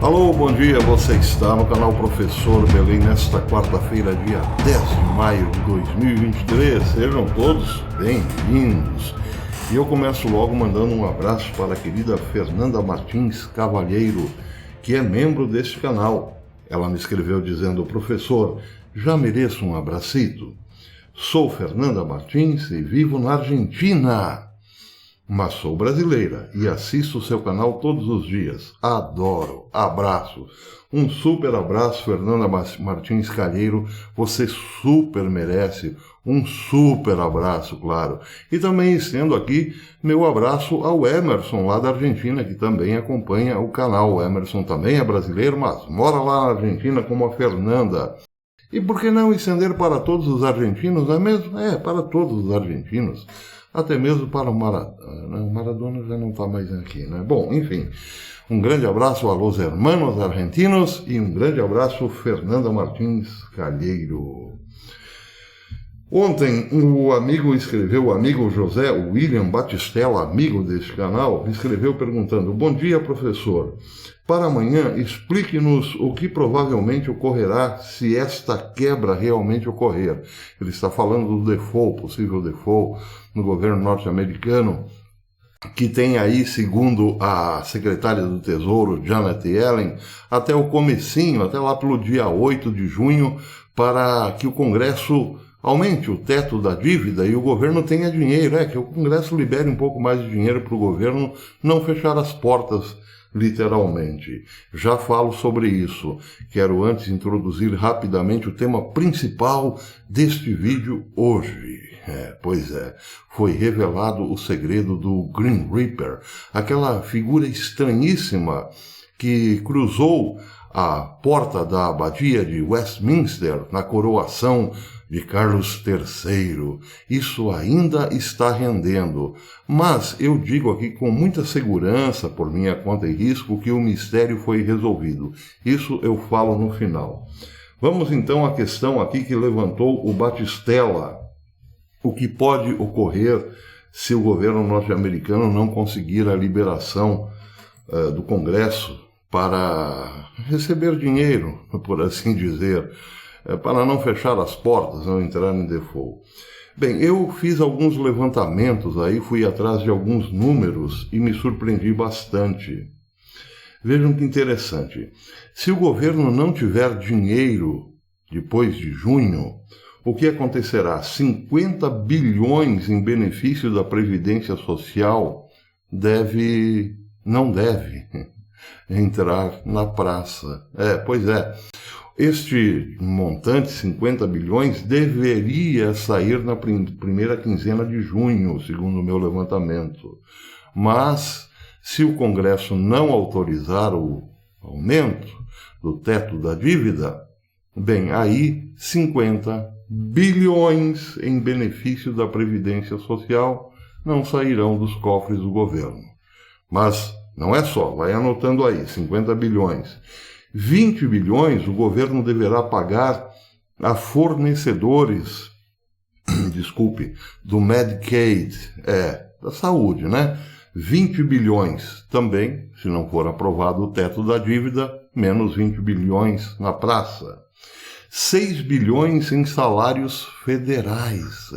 Alô, bom dia, você está no canal Professor Belém nesta quarta-feira, dia 10 de maio de 2023. Sejam todos bem-vindos. E eu começo logo mandando um abraço para a querida Fernanda Martins Cavalheiro, que é membro deste canal. Ela me escreveu dizendo: professor, já mereço um abracito? Sou Fernanda Martins e vivo na Argentina, mas sou brasileira e assisto o seu canal todos os dias. Adoro. Abraço. Um super abraço, Fernanda Martins Calheiro. Você super merece um super abraço, claro. E também estendo aqui meu abraço ao Emerson, lá da Argentina, que também acompanha o canal. O Emerson também é brasileiro, mas mora lá na Argentina como a Fernanda. E por que não estender para todos os argentinos, não é mesmo? Para todos os argentinos. Até mesmo para o Maradona. O Maradona já não está mais aqui, né? Bom, enfim. Um grande abraço a los hermanos argentinos e um grande abraço Fernanda Martins Calheiro. Ontem o amigo José William Batistella, amigo deste canal, me escreveu perguntando: bom dia, professor. Para amanhã, explique-nos o que provavelmente ocorrerá se esta quebra realmente ocorrer. Ele está falando do default, possível default no governo norte-americano, que tem aí, segundo a secretária do Tesouro, Janet Yellen, até o comecinho, até lá pelo dia 8 de junho, para que o Congresso aumente o teto da dívida e o governo tenha dinheiro, que o Congresso libere um pouco mais de dinheiro para o governo não fechar as portas, literalmente. Já falo sobre isso. Quero antes introduzir rapidamente o tema principal deste vídeo hoje. Foi revelado o segredo do Grim Reaper, aquela figura estranhíssima que cruzou a porta da abadia de Westminster na coroação de Carlos III. Isso ainda está rendendo, mas eu digo aqui com muita segurança, por minha conta e risco, que o mistério foi resolvido. Isso eu falo no final. Vamos então à questão aqui que levantou o Batistella. O que pode ocorrer se o governo norte-americano não conseguir a liberação do Congresso para receber dinheiro, por assim dizer, para não fechar as portas, não entrar em default. Bem, eu fiz alguns levantamentos aí, fui atrás de alguns números e me surpreendi bastante. Vejam que interessante. Se o governo não tiver dinheiro depois de junho, o que acontecerá? 50 bilhões em benefício da Previdência Social não deve entrar na praça. Este montante, 50 bilhões, deveria sair na primeira quinzena de junho, segundo o meu levantamento. Mas, se o Congresso não autorizar o aumento do teto da dívida, bem, aí 50 bilhões em benefício da Previdência Social não sairão dos cofres do governo. Mas não é só, vai anotando aí, 50 bilhões. 20 bilhões o governo deverá pagar a fornecedores, do Medicaid, da saúde, né? 20 bilhões também, se não for aprovado o teto da dívida, menos 20 bilhões na praça. 6 bilhões em salários federais,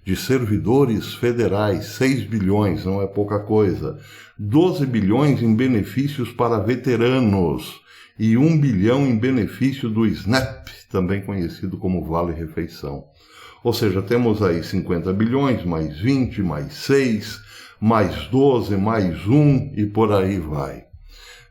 de servidores federais, 6 bilhões, não é pouca coisa. 12 bilhões em benefícios para veteranos e 1 bilhão em benefício do SNAP, também conhecido como Vale Refeição. Ou seja, temos aí 50 bilhões, mais 20, mais 6, mais 12, mais 1 e por aí vai.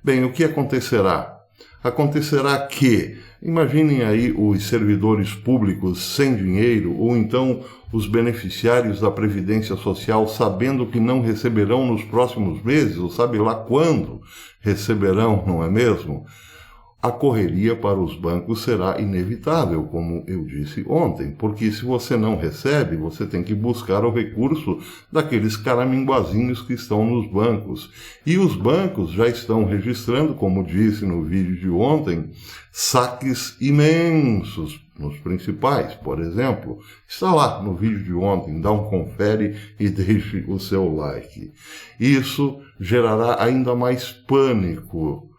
Bem, o que acontecerá? Acontecerá que, imaginem aí os servidores públicos sem dinheiro, ou então os beneficiários da Previdência Social sabendo que não receberão nos próximos meses, ou sabe lá quando receberão, não é mesmo? A correria para os bancos será inevitável, como eu disse ontem, porque se você não recebe, você tem que buscar o recurso daqueles caraminguazinhos que estão nos bancos. E os bancos já estão registrando, como disse no vídeo de ontem, saques imensos nos principais, por exemplo. Está lá no vídeo de ontem, dá um confere e deixe o seu like. Isso gerará ainda mais pânico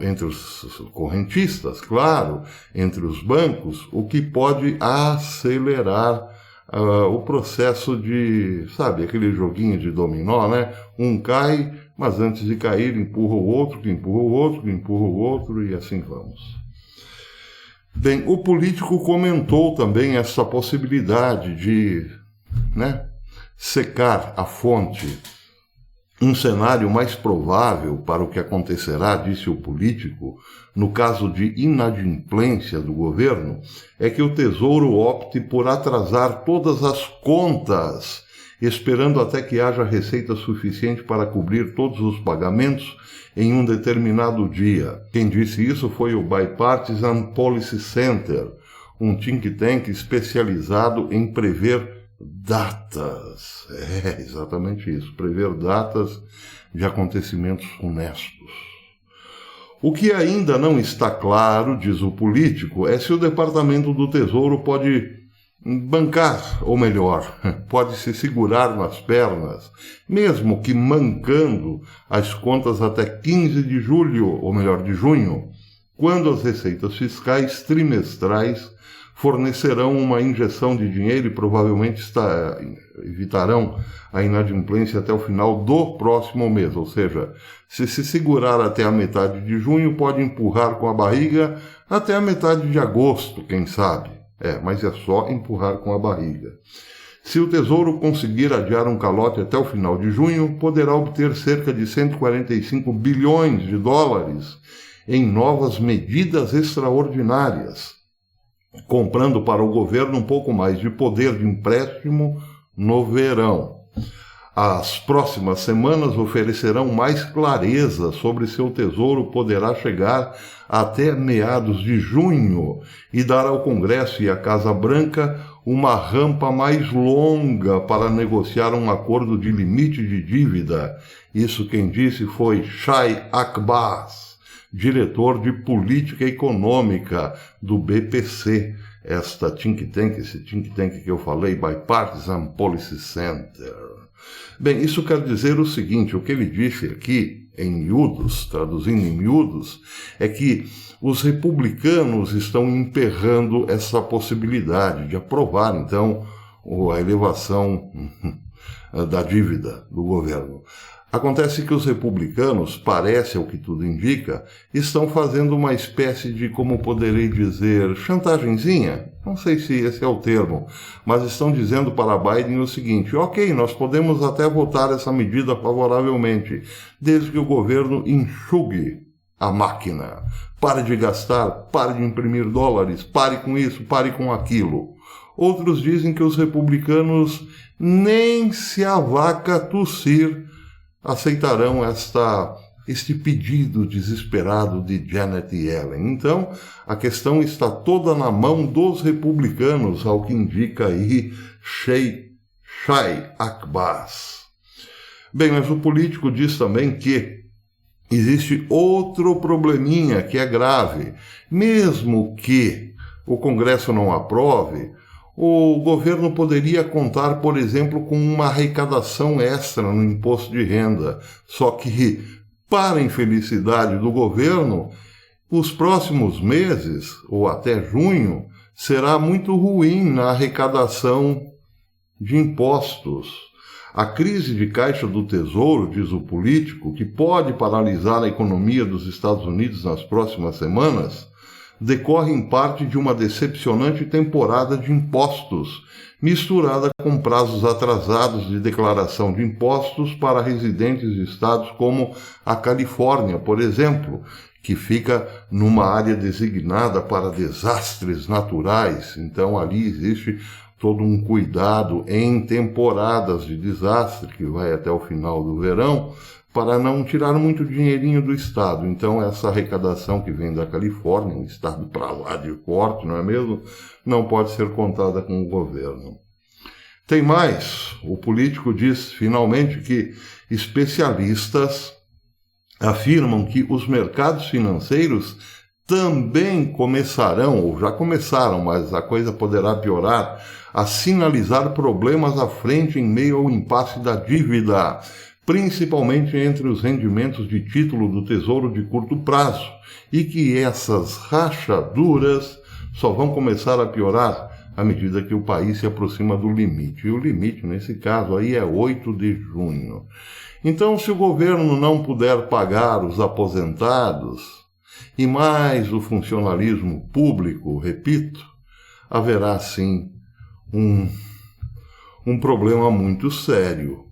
entre os correntistas, claro, entre os bancos, o que pode acelerar o processo de, sabe, aquele joguinho de dominó, né? Um cai, mas antes de cair empurra o outro, que empurra o outro, que empurra o outro, e assim vamos. Bem, o político comentou também essa possibilidade de, né, secar a fonte. Um cenário mais provável para o que acontecerá, disse o político, no caso de inadimplência do governo, é que o Tesouro opte por atrasar todas as contas, esperando até que haja receita suficiente para cobrir todos os pagamentos em um determinado dia. Quem disse isso foi o Bipartisan Policy Center, um think tank especializado em prever datas, exatamente isso, prever datas de acontecimentos funestos. O que ainda não está claro, diz o político, é se o Departamento do Tesouro pode bancar, ou melhor, pode se segurar nas pernas, mesmo que mancando as contas até 15 de julho, ou melhor, de junho, quando as receitas fiscais trimestrais fornecerão uma injeção de dinheiro e provavelmente evitarão a inadimplência até o final do próximo mês. Ou seja, se segurar até a metade de junho, pode empurrar com a barriga até a metade de agosto, quem sabe. Mas é só empurrar com a barriga. Se o Tesouro conseguir adiar um calote até o final de junho, poderá obter cerca de 145 bilhões de dólares em novas medidas extraordinárias, comprando para o governo um pouco mais de poder de empréstimo no verão. As próximas semanas oferecerão mais clareza sobre se o Tesouro poderá chegar até meados de junho e dar ao Congresso e à Casa Branca uma rampa mais longa para negociar um acordo de limite de dívida. Isso quem disse foi Shai Abbas, diretor de política econômica do BPC, esse think tank que eu falei, Bipartisan Policy Center. Bem, isso quer dizer o seguinte, o que ele disse aqui, em miúdos, traduzindo em miúdos, é que os republicanos estão emperrando essa possibilidade de aprovar, então, a elevação da dívida do governo. Acontece que os republicanos, parece ao que tudo indica, estão fazendo uma espécie de, como poderei dizer, chantagenzinha. Não sei se esse é o termo, mas estão dizendo para Biden o seguinte: ok, nós podemos até votar essa medida favoravelmente, desde que o governo enxugue a máquina. Pare de gastar, pare de imprimir dólares, pare com isso, pare com aquilo. Outros dizem que os republicanos, nem se a vaca tossir, aceitarão este pedido desesperado de Janet Yellen. Então, a questão está toda na mão dos republicanos, ao que indica aí Shai Abbas. Bem, mas o político diz também que existe outro probleminha que é grave. Mesmo que o Congresso não aprove, o governo poderia contar, por exemplo, com uma arrecadação extra no imposto de renda. Só que, para a infelicidade do governo, os próximos meses, ou até junho, será muito ruim na arrecadação de impostos. A crise de caixa do Tesouro, diz o político, que pode paralisar a economia dos Estados Unidos nas próximas semanas, decorre em parte de uma decepcionante temporada de impostos, misturada com prazos atrasados de declaração de impostos para residentes de estados como a Califórnia, por exemplo, que fica numa área designada para desastres naturais. Então ali existe todo um cuidado em temporadas de desastre, que vai até o final do verão, para não tirar muito dinheirinho do Estado. Então, essa arrecadação que vem da Califórnia, um Estado para lá de forte, não é mesmo? Não pode ser contada com o governo. Tem mais. O político diz, finalmente, que especialistas afirmam que os mercados financeiros também começarão, ou já começaram, mas a coisa poderá piorar, a sinalizar problemas à frente em meio ao impasse da dívida, principalmente entre os rendimentos de título do Tesouro de curto prazo, e que essas rachaduras só vão começar a piorar à medida que o país se aproxima do limite. E o limite, nesse caso, aí é 8 de junho. Então, se o governo não puder pagar os aposentados e mais o funcionalismo público, repito, haverá sim um problema muito sério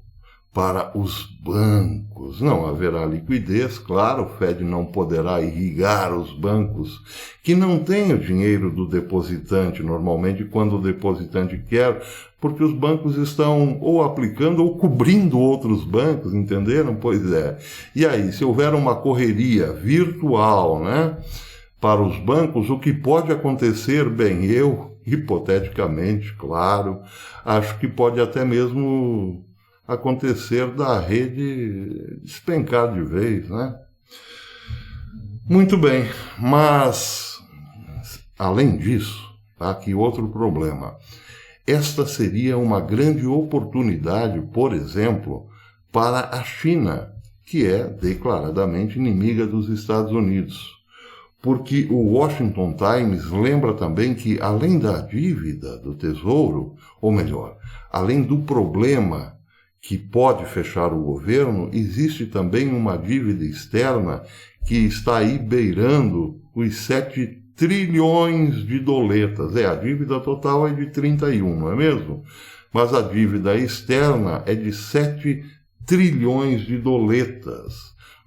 para os bancos. Não haverá liquidez, claro, o Fed não poderá irrigar os bancos que não têm o dinheiro do depositante, normalmente quando o depositante quer, porque os bancos estão ou aplicando ou cobrindo outros bancos, entenderam? Pois é. E aí, se houver uma correria virtual, né, para os bancos, o que pode acontecer? Bem, eu, hipoteticamente, claro, acho que pode até mesmo acontecer da rede despencar de vez, né? Muito bem, mas, além disso, há aqui outro problema. Esta seria uma grande oportunidade, por exemplo, para a China, que é declaradamente inimiga dos Estados Unidos. Porque o Washington Times lembra também que, além da dívida do Tesouro, ou melhor, além do problema que pode fechar o governo, existe também uma dívida externa que está aí beirando os 7 trilhões de doletas. A dívida total é de 31, não é mesmo? Mas a dívida externa é de 7 trilhões de doletas.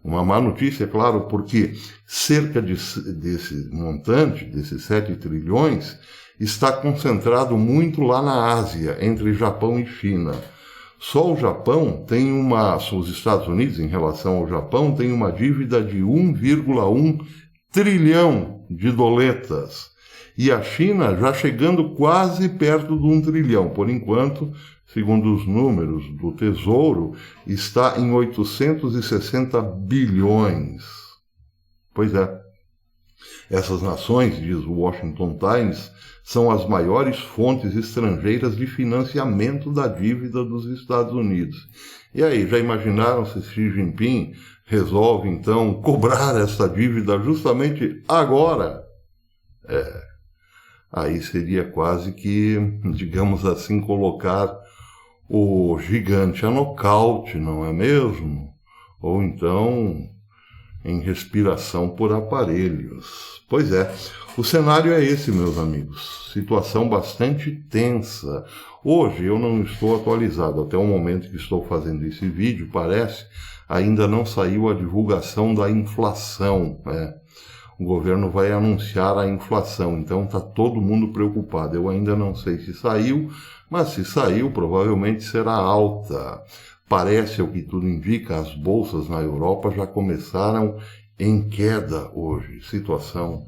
Uma má notícia, claro, porque cerca desse montante, desses 7 trilhões, está concentrado muito lá na Ásia, entre Japão e China. Só o Japão tem os Estados Unidos, em relação ao Japão, tem uma dívida de 1,1 trilhão de doletas. E a China já chegando quase perto de 1 trilhão. Por enquanto, segundo os números do Tesouro, está em 860 bilhões. Pois é. Essas nações, diz o Washington Times, são as maiores fontes estrangeiras de financiamento da dívida dos Estados Unidos. E aí, já imaginaram se Xi Jinping resolve, então, cobrar essa dívida justamente agora? Aí seria quase que, digamos assim, colocar o gigante a nocaute, não é mesmo? Ou então em respiração por aparelhos. Pois é, o cenário é esse, meus amigos. Situação bastante tensa. Hoje eu não estou atualizado, até o momento que estou fazendo esse vídeo, parece, ainda não saiu a divulgação da inflação, né? O governo vai anunciar a inflação, então está todo mundo preocupado. Eu ainda não sei se saiu, mas se saiu, provavelmente será alta. Parece, ao que tudo indica, as bolsas na Europa já começaram em queda hoje. Situação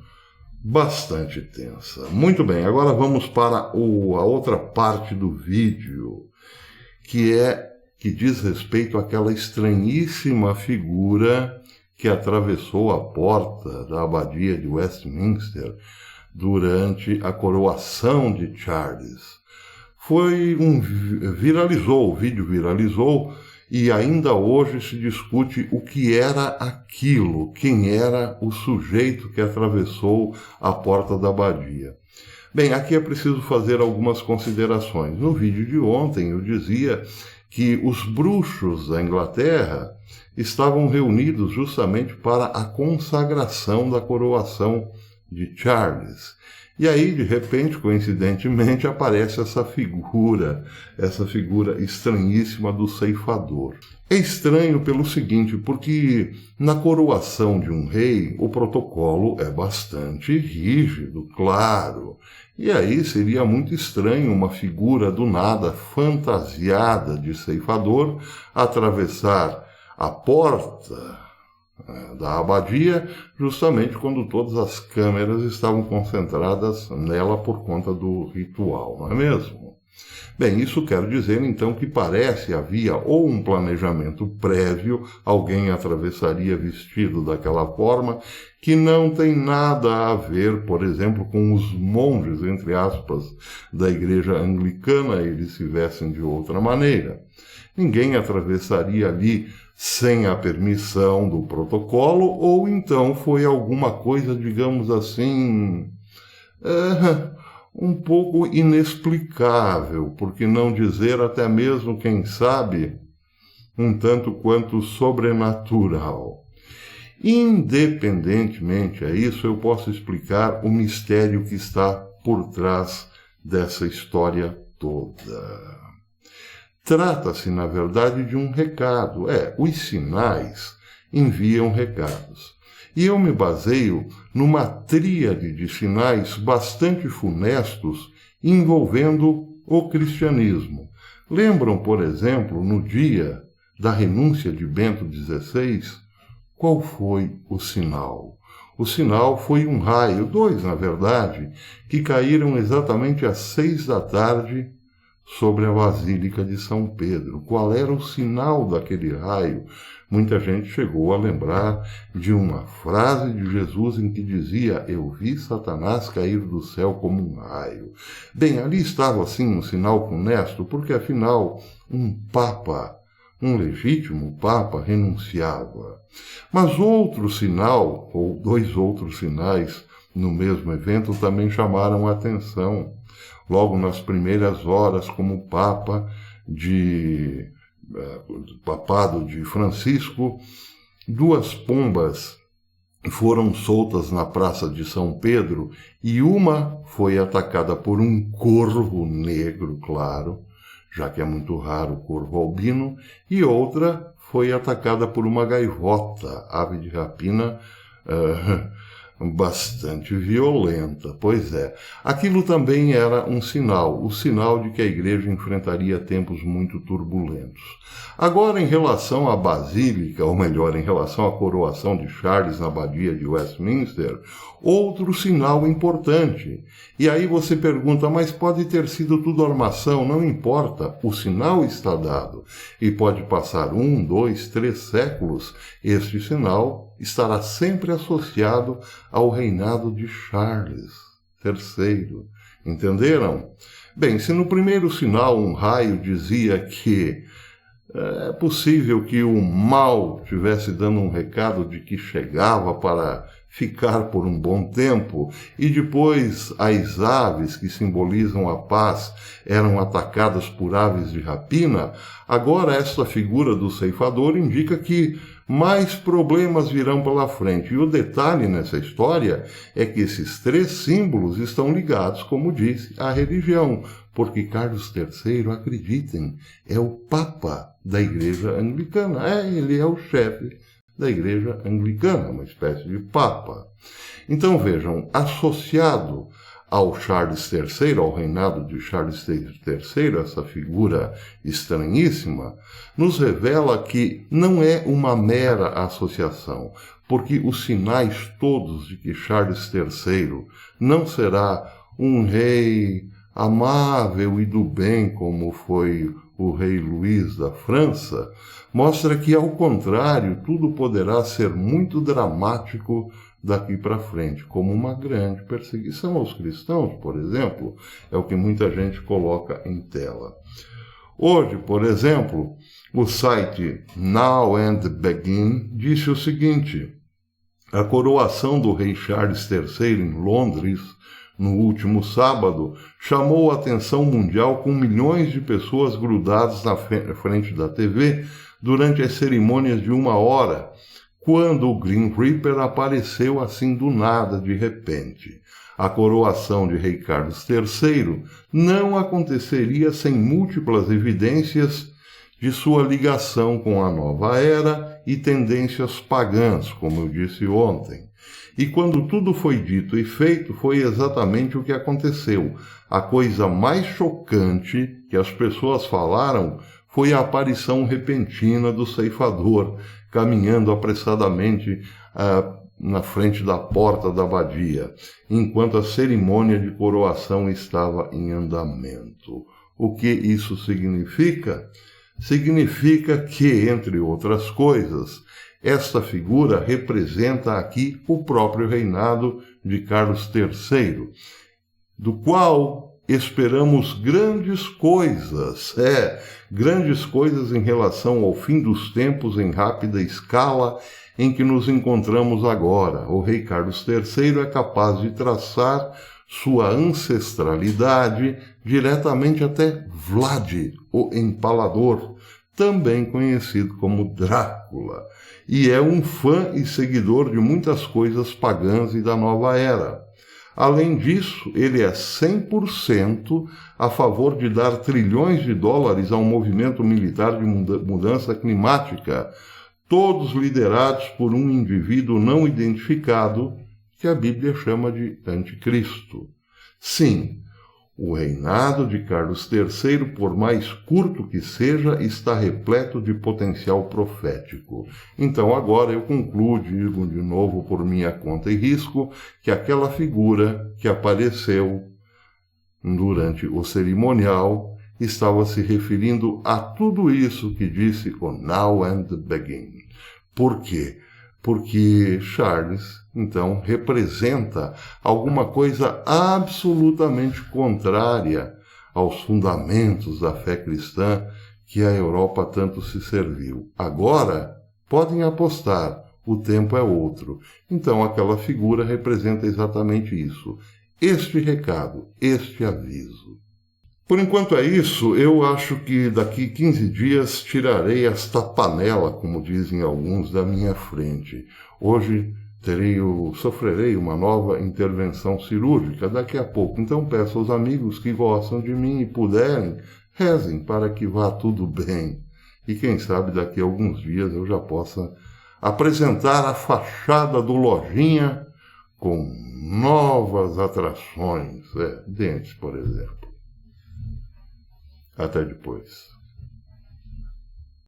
bastante tensa. Muito bem, agora vamos para a outra parte do vídeo, que diz respeito àquela estranhíssima figura que atravessou a porta da abadia de Westminster durante a coroação de Charles. O vídeo viralizou e ainda hoje se discute o que era aquilo, quem era o sujeito que atravessou a porta da abadia. Bem, aqui é preciso fazer algumas considerações. No vídeo de ontem eu dizia que os bruxos da Inglaterra estavam reunidos justamente para a consagração da coroação de Charles. E aí, de repente, coincidentemente, aparece essa figura estranhíssima do ceifador. É estranho pelo seguinte, porque na coroação de um rei, o protocolo é bastante rígido, claro. E aí seria muito estranho uma figura do nada fantasiada de ceifador atravessar a porta da abadia, justamente quando todas as câmeras estavam concentradas nela por conta do ritual, não é mesmo? Bem, isso quer dizer então que parece havia ou um planejamento prévio, alguém atravessaria vestido daquela forma, que não tem nada a ver, por exemplo, com os monges, entre aspas, da igreja anglicana, eles se vestem de outra maneira. Ninguém atravessaria ali sem a permissão do protocolo, ou então foi alguma coisa, digamos assim, um pouco inexplicável, por que não dizer até mesmo, quem sabe, um tanto quanto sobrenatural. Independentemente a isso, eu posso explicar o mistério que está por trás dessa história toda. Trata-se, na verdade, de um recado. Os sinais enviam recados. E eu me baseio numa tríade de sinais bastante funestos envolvendo o cristianismo. Lembram, por exemplo, no dia da renúncia de Bento XVI, qual foi o sinal? O sinal foi um raio, 2 na verdade, que caíram exatamente às 6 da tarde sobre a Basílica de São Pedro. Qual era o sinal daquele raio? Muita gente chegou a lembrar de uma frase de Jesus em que dizia: eu vi Satanás cair do céu como um raio. Bem, ali estava assim um sinal funesto, porque afinal um papa, um legítimo papa, renunciava. Mas outro sinal, ou 2 outros sinais no mesmo evento, também chamaram a atenção. Logo nas primeiras horas, como Papa papado de Francisco, 2 pombas foram soltas na Praça de São Pedro e uma foi atacada por um corvo negro, claro, já que é muito raro o corvo albino, e outra foi atacada por uma gaivota, ave de rapina, bastante violenta. Pois é, aquilo também era um sinal, o sinal de que a igreja enfrentaria tempos muito turbulentos. Agora, em relação à Basílica, ou melhor, em relação à coroação de Charles na Abadia de Westminster, outro sinal importante. E aí você pergunta, mas pode ter sido tudo armação? Não importa, o sinal está dado. E pode passar 1, 2, 3 séculos, este sinal estará sempre associado ao reinado de Charles III. Entenderam? Bem, se no primeiro sinal um raio dizia que é possível que o mal estivesse dando um recado de que chegava para ficar por um bom tempo, e depois as aves que simbolizam a paz eram atacadas por aves de rapina, agora esta figura do ceifador indica que mais problemas virão pela frente. E o detalhe nessa história é que esses 3 símbolos estão ligados, como disse, à religião, porque Carlos III, acreditem, é o Papa da Igreja Anglicana. Ele é o chefe da Igreja Anglicana, uma espécie de Papa. Então vejam, associado ao Charles III, ao reinado de Charles III, essa figura estranhíssima, nos revela que não é uma mera associação, porque os sinais todos de que Charles III não será um rei amável e do bem como foi o rei Luís da França, mostra que, ao contrário, tudo poderá ser muito dramático daqui para frente, como uma grande perseguição aos cristãos, por exemplo, é o que muita gente coloca em tela. Hoje, por exemplo, o site Now and Begin disse o seguinte: a coroação do rei Charles III em Londres, no último sábado, chamou a atenção mundial com milhões de pessoas grudadas na frente da TV durante as cerimônias de 1 hora, quando o Grim Reaper apareceu assim do nada, de repente. A coroação de rei Carlos III não aconteceria sem múltiplas evidências de sua ligação com a nova era e tendências pagãs, como eu disse ontem. E quando tudo foi dito e feito, foi exatamente o que aconteceu. A coisa mais chocante que as pessoas falaram foi a aparição repentina do ceifador, caminhando apressadamente na frente da porta da abadia, enquanto a cerimônia de coroação estava em andamento. O que isso significa? Significa que, entre outras coisas, esta figura representa aqui o próprio reinado de Carlos III, do qual esperamos grandes coisas, grandes coisas em relação ao fim dos tempos em rápida escala em que nos encontramos agora. O rei Carlos III é capaz de traçar sua ancestralidade diretamente até Vlad, o Empalador, também conhecido como Drácula, e é um fã e seguidor de muitas coisas pagãs e da nova era. Além disso, ele é 100% a favor de dar trilhões de dólares a um movimento militar de mudança climática, todos liderados por um indivíduo não identificado, que a Bíblia chama de anticristo. Sim, o reinado de Carlos III, por mais curto que seja, está repleto de potencial profético. Então agora eu concluo, digo de novo por minha conta e risco, que aquela figura que apareceu durante o cerimonial estava se referindo a tudo isso que disse o Now and Begin. Por quê? Porque Charles, então, representa alguma coisa absolutamente contrária aos fundamentos da fé cristã que a Europa tanto se serviu. Agora, podem apostar, o tempo é outro. Então, aquela figura representa exatamente isso. Este recado, este aviso. Por enquanto é isso, eu acho que daqui 15 dias tirarei esta panela, como dizem alguns, da minha frente. Hoje sofrerei uma nova intervenção cirúrgica daqui a pouco, então peço aos amigos que gostam de mim e puderem, rezem para que vá tudo bem. E quem sabe daqui a alguns dias eu já possa apresentar a fachada do Lojinha com novas atrações, dentes, por exemplo. Até depois.